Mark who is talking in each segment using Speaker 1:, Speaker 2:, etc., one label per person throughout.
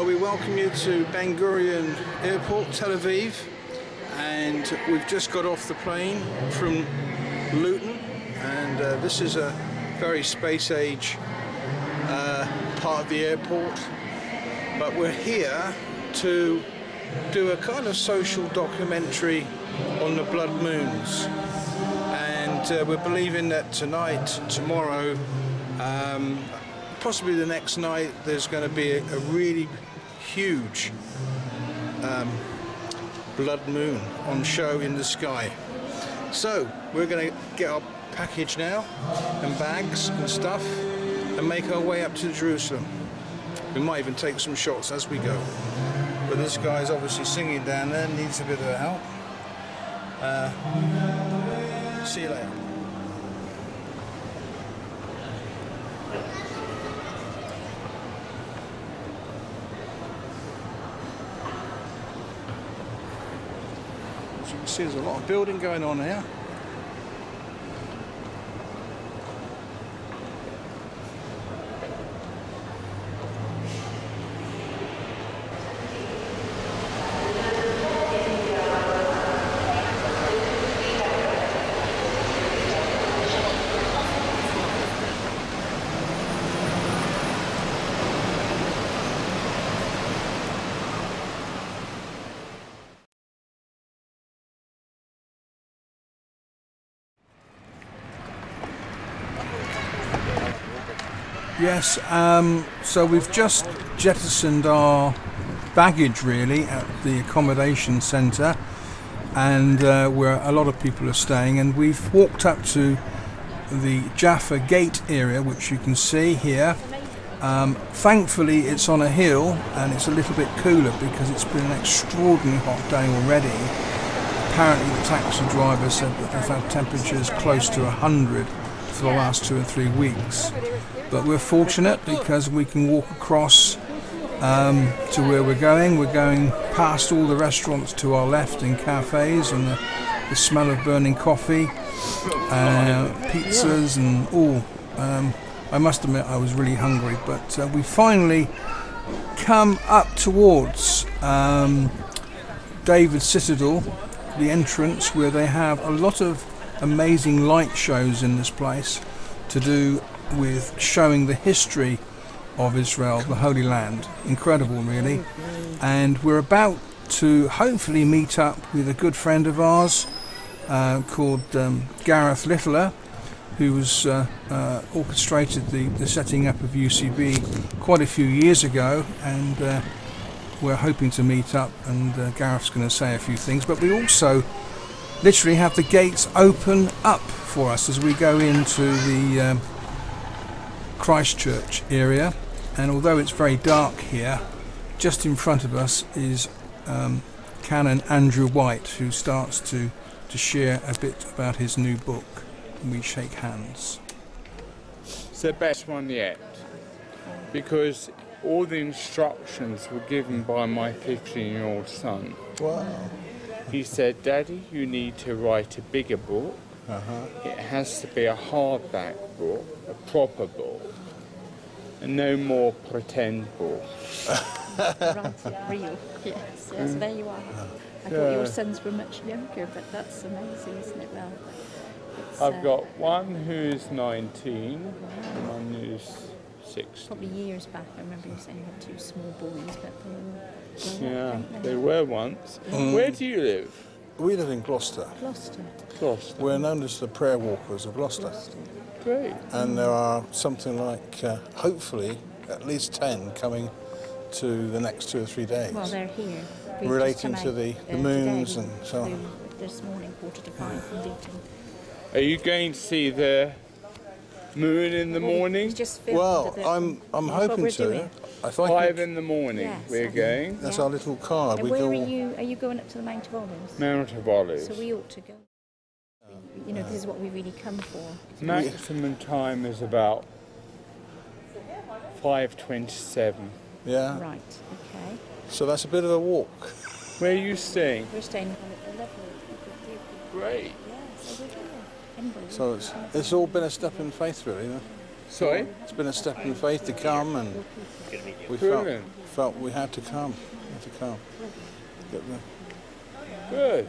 Speaker 1: Well, we welcome you to Ben Gurion Airport, Tel Aviv, and we've just got off the plane from Luton, and this is a very space age part of the airport, but we're here to do a kind of social documentary on the blood moons, and we're believing that tonight, tomorrow, possibly the next night, there's going to be a really huge blood moon on show in the sky. So we're going to get our package now and bags and stuff and make our way up to Jerusalem. We might even take some shots as we go. But this guy's obviously singing down there, needs a bit of help. See you later. As you can see, there's a lot of building going on here. Yes, so we've just jettisoned our baggage really at the accommodation centre, and where a lot of people are staying, and we've walked up to the Jaffa Gate area, which you can see here. Thankfully it's on a hill and it's a little bit cooler because it's been an extraordinarily hot day already. Apparently the taxi driver said that they've had temperatures close to 100 for the last 2 or 3 weeks. But we're fortunate because we can walk across to where we're going. We're going past all the restaurants to our left and cafes, and the smell of burning coffee, pizzas and all. I must admit I was really hungry, but we finally come up towards David's Citadel, the entrance, where they have a lot of amazing light shows in this place to do with showing the history of Israel, the Holy Land. Incredible really. And we're about to hopefully meet up with a good friend of ours called Gareth Littler, who's orchestrated the setting up of UCB quite a few years ago, and we're hoping to meet up, and Gareth's going to say a few things. But we also literally have the gates open up for us as we go into the Christchurch area, and although it's very dark here, just in front of us is Canon Andrew White, who starts to share a bit about his new book. We shake hands.
Speaker 2: It's the best one yet, because all the instructions were given by my 15-year-old son.
Speaker 1: Wow.
Speaker 2: He said, "Daddy, you need to write a bigger book. It has to be a hardback book, a proper book, and no more pretend book."
Speaker 3: Right, real. Yes, there you are. I thought your sons were much younger, but that's amazing, isn't it? Well,
Speaker 2: I've got one who's 19 and one who's 16.
Speaker 3: Probably years back, I remember you saying you had 2 small boys, but they were
Speaker 2: Yeah, they were once. Where do you live?
Speaker 1: We live in Gloucester.
Speaker 3: Gloucester.
Speaker 2: Gloucester.
Speaker 1: We're known as the prayer walkers of Gloucester.
Speaker 2: Great.
Speaker 1: And there are something like, hopefully, at least 10 coming to the next 2 or 3 days.
Speaker 3: Well, they're here. We've
Speaker 1: Relating
Speaker 3: just
Speaker 1: to
Speaker 3: come
Speaker 1: the
Speaker 3: out,
Speaker 1: moons
Speaker 3: today.
Speaker 1: and so on.
Speaker 3: This morning, 4:45 from Deaton.
Speaker 2: Are you going to see the moon in the morning?
Speaker 3: Just filmed
Speaker 1: Well,
Speaker 3: the-
Speaker 1: I'm
Speaker 3: that's what
Speaker 1: hoping
Speaker 3: we're
Speaker 1: to.
Speaker 3: doing.
Speaker 1: If I
Speaker 2: 5
Speaker 1: can,
Speaker 2: in the morning
Speaker 3: Yes,
Speaker 2: we're going.
Speaker 1: that's
Speaker 3: Yeah.
Speaker 1: our little car.
Speaker 3: And
Speaker 1: We
Speaker 3: where
Speaker 1: go.
Speaker 3: are you going up to the Mount of Olives?
Speaker 2: Mount of Olives.
Speaker 3: So we ought to go. You know, this is what we really come for.
Speaker 2: Maximum time is about 5:27.
Speaker 1: Yeah.
Speaker 3: Right, okay.
Speaker 1: So that's a bit of a walk.
Speaker 2: Where are you staying?
Speaker 3: We're staying at a lovely.
Speaker 2: Great.
Speaker 3: Yeah, so we're here. Anyway,
Speaker 1: So it's all been a step in faith, really. Huh?
Speaker 2: Sorry?
Speaker 1: It's been a step in faith to come, and we felt we had to come. Get the...
Speaker 2: Good.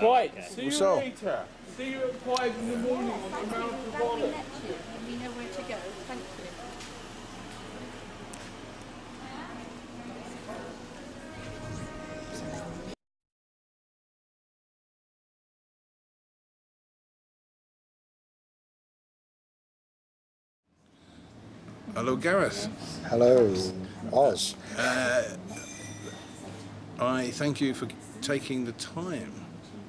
Speaker 2: Right, see you
Speaker 1: So-
Speaker 2: later. See you at 5 in the morning on the Mount of Olives.
Speaker 3: We know where to go. Thank you.
Speaker 1: Hello, Gareth.
Speaker 4: Hello, Oz.
Speaker 1: I thank you for taking the time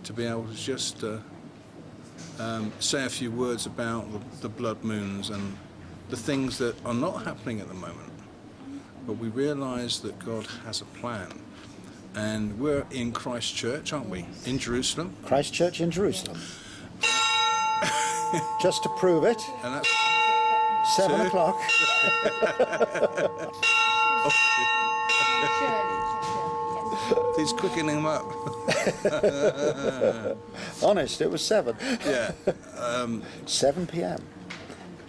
Speaker 1: to be able to just say a few words about the blood moons and the things that are not happening at the moment. But we realise that God has a plan. And we're in Christchurch, aren't we? In Jerusalem.
Speaker 4: Christchurch in Jerusalem. Just to prove it,
Speaker 1: And that's
Speaker 4: 7
Speaker 1: Two.
Speaker 4: o'clock.
Speaker 1: he's quickening them up.
Speaker 4: Honest, it was 7.
Speaker 1: Yeah.
Speaker 4: 7 p.m.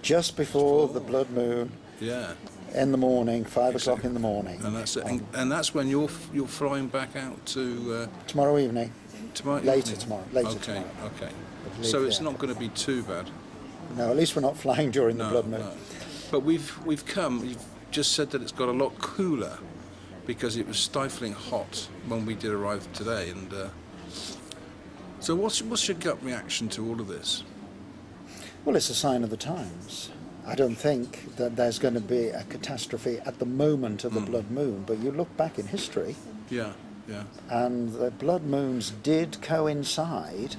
Speaker 4: Just before the blood moon
Speaker 1: Yeah.
Speaker 4: in the morning, 5 o'clock in the morning.
Speaker 1: And that's it. And that's when you're flying back out to
Speaker 4: Tomorrow evening.
Speaker 1: tomorrow.
Speaker 4: Later
Speaker 1: evening?
Speaker 4: tomorrow. Later
Speaker 1: Okay.
Speaker 4: tomorrow.
Speaker 1: Okay.
Speaker 4: Leave
Speaker 1: So it's
Speaker 4: there.
Speaker 1: not going to be too bad.
Speaker 4: No, at least we're not flying during the blood moon.
Speaker 1: No. But we've come. You've just said that it's got a lot cooler because it was stifling hot when we did arrive today. And so what's your gut reaction to all of this?
Speaker 4: Well, it's a sign of the times. I don't think that there's going to be a catastrophe at the moment of the blood moon, but you look back in history,
Speaker 1: Yeah. Yeah.
Speaker 4: and the blood moons did coincide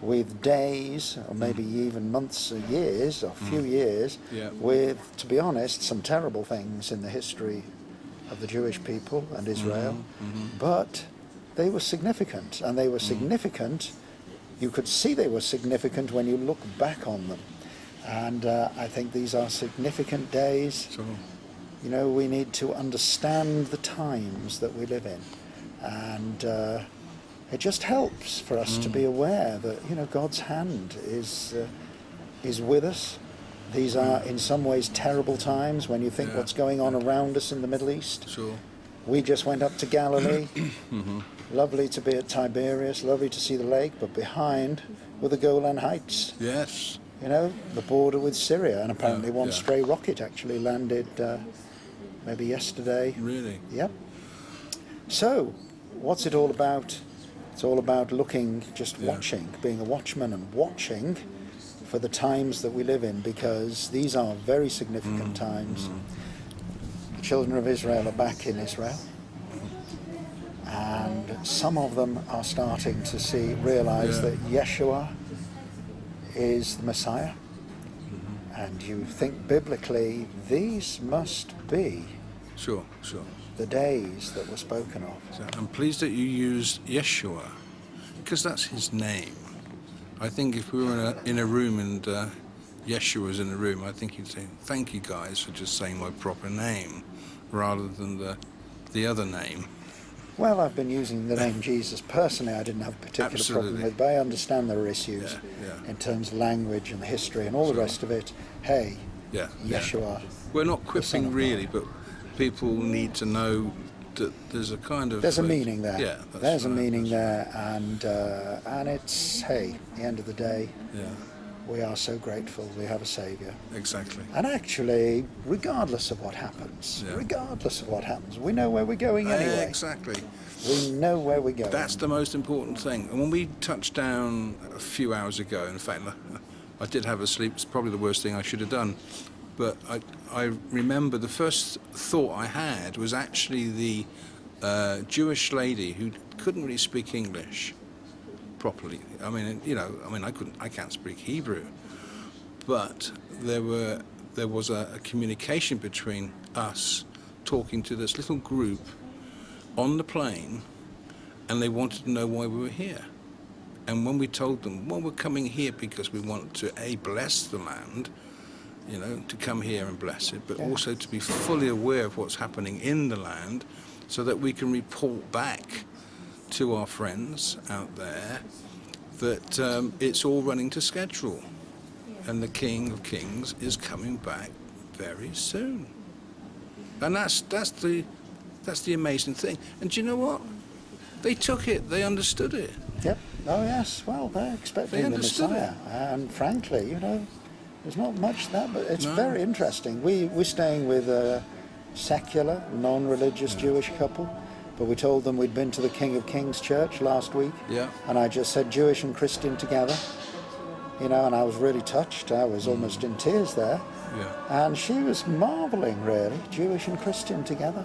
Speaker 4: with days, or maybe even months or years, or few years,
Speaker 1: Yeah.
Speaker 4: with, to be honest, some terrible things in the history of the Jewish people and Israel. But they were significant, and they were significant. You could see they were significant when you look back on them. And I think these are significant days.
Speaker 1: So
Speaker 4: You know, we need to understand the times that we live in. And it just helps for us to be aware that, you know, God's hand is with us. These are in some ways terrible times when you think
Speaker 1: Yeah.
Speaker 4: what's going on around us in the Middle East.
Speaker 1: sure.
Speaker 4: We just went up to Galilee. Lovely to be at Tiberias, lovely to see the lake, but behind were the Golan Heights.
Speaker 1: Yes.
Speaker 4: You know, the border with Syria, and apparently one
Speaker 1: yeah.
Speaker 4: stray rocket actually landed maybe yesterday.
Speaker 1: Really.
Speaker 4: Yep. So, what's it all about? It's all about looking, just watching, being a watchman and watching for the times that we live in, because these are very significant times. The children of Israel are back in Israel, and some of them are starting to realize
Speaker 1: Yeah.
Speaker 4: that Yeshua is the Messiah. And you think biblically, these must be
Speaker 1: Sure. Sure.
Speaker 4: the days that were spoken of.
Speaker 1: So I'm pleased that you used Yeshua, because that's his name. I think if we were in a room and Yeshua was in the room, I think he'd say, "Thank you guys for just saying my proper name, rather than the other name."
Speaker 4: Well, I've been using the name Jesus personally. I didn't have a particular problem
Speaker 1: Absolutely.
Speaker 4: with, but I understand there are issues
Speaker 1: Yeah.
Speaker 4: in terms of language and the history and all the rest of it. Hey,
Speaker 1: Yeah.
Speaker 4: Yeshua.
Speaker 1: We're not
Speaker 4: Son
Speaker 1: quipping
Speaker 4: of
Speaker 1: really, but people need to know that there's a kind of...
Speaker 4: There's a meaning there.
Speaker 1: Yeah. That's
Speaker 4: There's a
Speaker 1: right,
Speaker 4: meaning
Speaker 1: that's
Speaker 4: there, and it's, hey, at the end of the day,
Speaker 1: right. Yeah,
Speaker 4: we are so grateful we have a Saviour.
Speaker 1: exactly.
Speaker 4: And actually, regardless of what happens, we know where we're going anyway.
Speaker 1: Exactly.
Speaker 4: We know where we're going.
Speaker 1: That's the most important thing. And when we touched down a few hours ago, in fact, I did have a sleep. It's probably the worst thing I should have done. But I remember the first thought I had was actually the Jewish lady who couldn't really speak English properly. I mean, I can't speak Hebrew. But there was a communication between us talking to this little group on the plane, and they wanted to know why we were here. And when we told them, well, we're coming here because we want to, bless the land, you know, to come here and bless it, but also to be fully aware of what's happening in the land so that we can report back to our friends out there that it's all running to schedule. and the King of Kings is coming back very soon. And that's the amazing thing. And do you know what? They took it. They understood it.
Speaker 4: Yep. Oh yes. Well, they're expecting the Messiah, and frankly, you know, there's not much that, but it's very interesting. We're staying with a secular, non-religious Jewish couple, but we told them we'd been to the King of Kings church last week.
Speaker 1: Yeah.
Speaker 4: And I just said Jewish and Christian together, you know, and I was really touched. I was almost in tears there.
Speaker 1: Yeah.
Speaker 4: And she was marveling, really, Jewish and Christian together.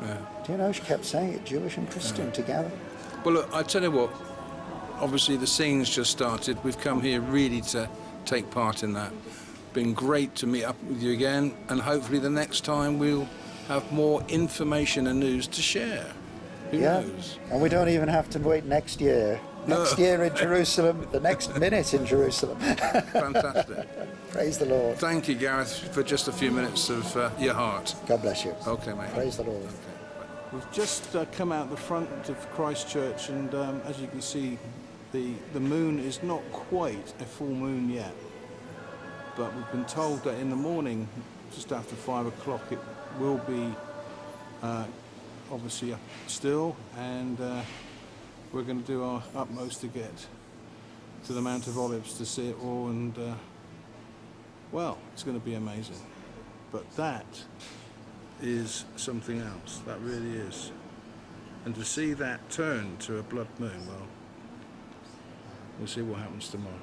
Speaker 1: Yeah.
Speaker 4: Do you know, she kept saying it, Jewish and Christian together.
Speaker 1: Well, look, I tell you what, obviously the singing's just started. We've come here really to take part in that. Been great to meet up with you again, and hopefully the next time we'll have more information and news to share. Who knows?
Speaker 4: And we don't even have to wait next year. Next year in Jerusalem, the next minute in Jerusalem.
Speaker 1: Fantastic.
Speaker 4: Praise the Lord.
Speaker 1: Thank you, Gareth, for just a few minutes of your heart.
Speaker 4: God bless you.
Speaker 1: Okay, mate.
Speaker 4: Praise the Lord.
Speaker 1: Okay. We've just come out the front of Christ Church, and as you can see, the moon is not quite a full moon yet. But we've been told that in the morning, just after 5 o'clock, it will be obviously still, and we're going to do our utmost to get to the Mount of Olives to see it all, and well, it's going to be amazing. But that is something else, that really is. And to see that turn to a blood moon, well, we'll see what happens tomorrow.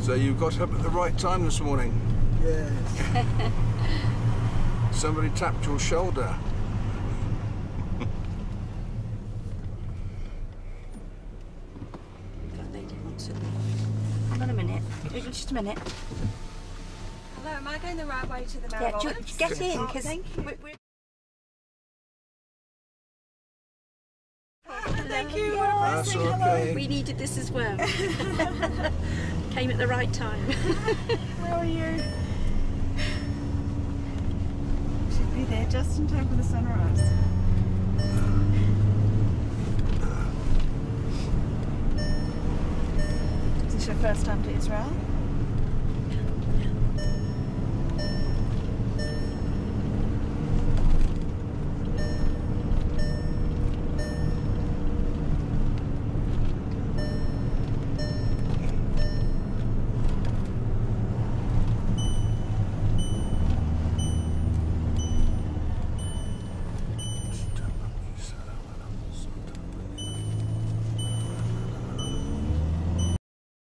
Speaker 1: So you got up at the right time this morning.
Speaker 4: Yes.
Speaker 1: Somebody tapped your shoulder.
Speaker 5: That lady wants it. Hang on a minute. Just a minute.
Speaker 6: Hello, am I going the right way to the
Speaker 5: Yeah,
Speaker 6: Mount Olives?
Speaker 5: get in,
Speaker 6: Oh,
Speaker 5: because
Speaker 6: thank you. Thank you. What a
Speaker 1: That's
Speaker 6: blessing.
Speaker 1: okay.
Speaker 5: we needed this as well. Came at the right time.
Speaker 6: How are you? Should be there just in time for the sunrise. Is this your first time to Israel?